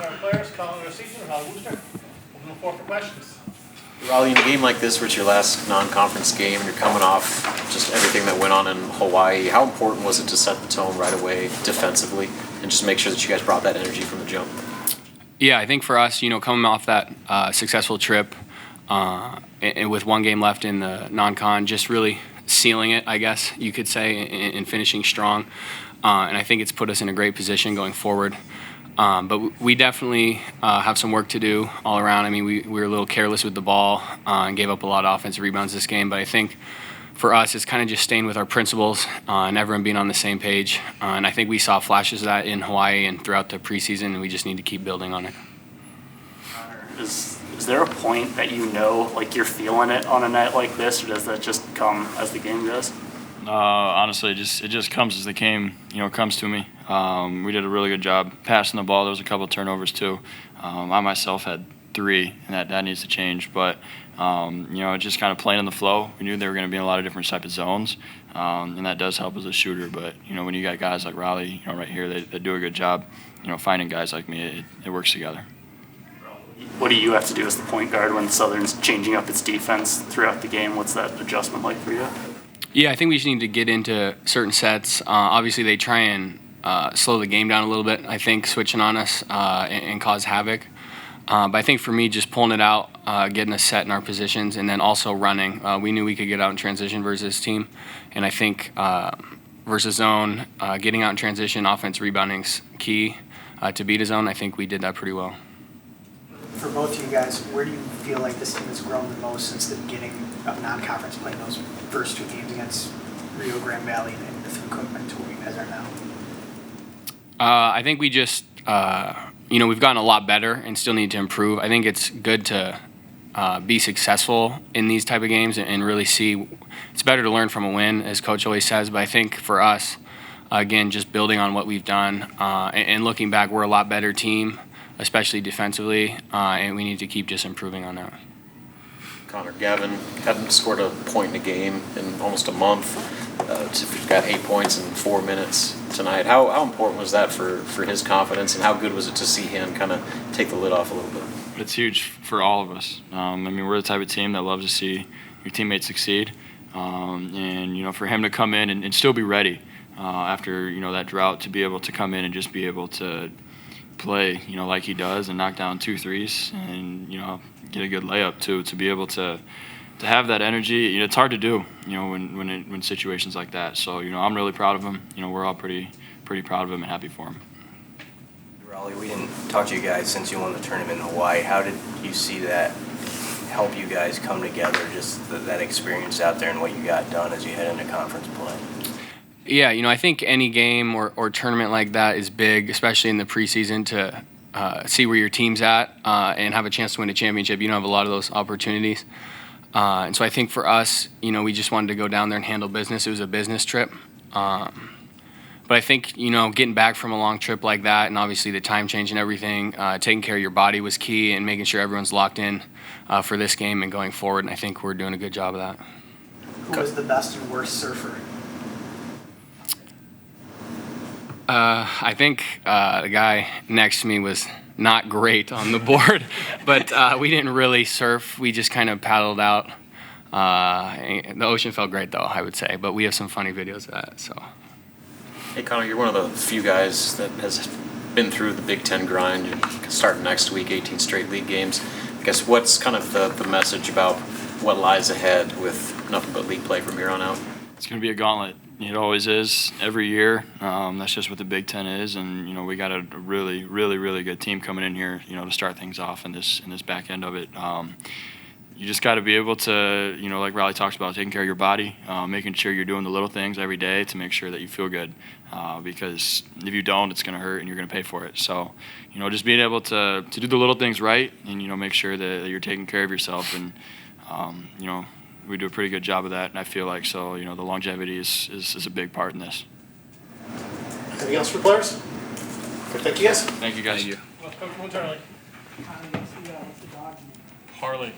Star players, calling the season, Hail Varsity. Open the floor for questions. Raleigh, in a game like this, where it's your last non-conference game, and you're coming off just everything that went on in Hawaii, how important was it to set the tone right away defensively and just make sure that you guys brought that energy from the jump? Yeah, I think for us, coming off that successful trip and with one game left in the NonCon, just really sealing it, I guess you could say, and finishing strong. And I think it's put us in a great position going forward. But we definitely have some work to do all around. I mean, we were a little careless with the ball and gave up a lot of offensive rebounds this game. But I think for us, it's kind of just staying with our principles and everyone being on the same page. And I think we saw flashes of that in Hawaii and throughout the preseason, and we just need to keep building on it. Is there a point that like you're feeling it on a night like this, or does that just come as the game goes? Honestly, it just comes as the game, comes to me. We did a really good job passing the ball. There was a couple of turnovers too. I myself had 3, and that needs to change. But just kind of playing in the flow. We knew they were going to be in a lot of different type of zones, and that does help as a shooter. But when you got guys like Raleigh, right here, they do a good job. Finding guys like me, it works together. What do you have to do as the point guard when Southern's changing up its defense throughout the game? What's that adjustment like for you? Yeah, I think we just need to get into certain sets. Obviously, they try and slow the game down a little bit, I think, switching on us and cause havoc. But I think for me, just pulling it out, getting us set in our positions, and then also running. We knew we could get out in transition versus this team. And I think versus zone, getting out in transition, offense rebounding's key to beat a zone. I think we did that pretty well. For both of you guys, where do you feel like this team has grown the most since the beginning of non-conference play, those first 2 games against Rio Grande Valley and the Cookman to where you guys are now? I think we just, we've gotten a lot better and still need to improve. I think it's good to be successful in these type of games and really see. It's better to learn from a win, as Coach always says, but I think for us, again, just building on what we've done and looking back, we're a lot better team, especially defensively, and we need to keep just improving on that. Conor Gavin hadn't scored a point in a game in almost a month. He's got 8 points in 4 minutes tonight. How important was that for his confidence, and how good was it to see him kind of take the lid off a little bit? It's huge for all of us. We're the type of team that loves to see your teammates succeed. And for him to come in and still be ready after, that drought, to be able to come in and just be able to play, like he does, and knock down 2 threes and, get a good layup too, to be able to have that energy. It's hard to do, when situations like that. So, I'm really proud of him. We're all pretty proud of him and happy for him. Raleigh, we didn't talk to you guys since you won the tournament in Hawaii. How did you see that help you guys come together, just that experience out there and what you got done as you head into conference play? Yeah, I think any game or tournament like that is big, especially in the preseason, to see where your team's at and have a chance to win a championship. You don't have a lot of those opportunities. And so I think for us, we just wanted to go down there and handle business. It was a business trip. But I think, getting back from a long trip like that, and obviously the time change and everything, taking care of your body was key, and making sure everyone's locked in for this game and going forward. And I think we're doing a good job of that. Who was the best and worst surfer? I think the guy next to me was not great on the board, but we didn't really surf. We just kind of paddled out. The ocean felt great, though, I would say, but we have some funny videos of that. So. Hey, Conor, you're one of the few guys that has been through the Big Ten grind. You're starting next week, 18 straight league games. I guess what's kind of the message about what lies ahead with nothing but league play from here on out? It's going to be a gauntlet. It always is every year. That's just what the Big Ten is, and we got a really, really, really good team coming in here, to start things off in this back end of it. You just got to be able to, like Raleigh talks about, taking care of your body, making sure you're doing the little things every day to make sure that you feel good. Because if you don't, it's going to hurt and you're going to pay for it. So, just being able to do the little things right and, make sure that you're taking care of yourself. And, we do a pretty good job of that. And I feel like, so, the longevity is a big part in this. Anything else for players? Okay, thank you, guys. Thank you, guys. Thank you. Let's come from Harley. Harley.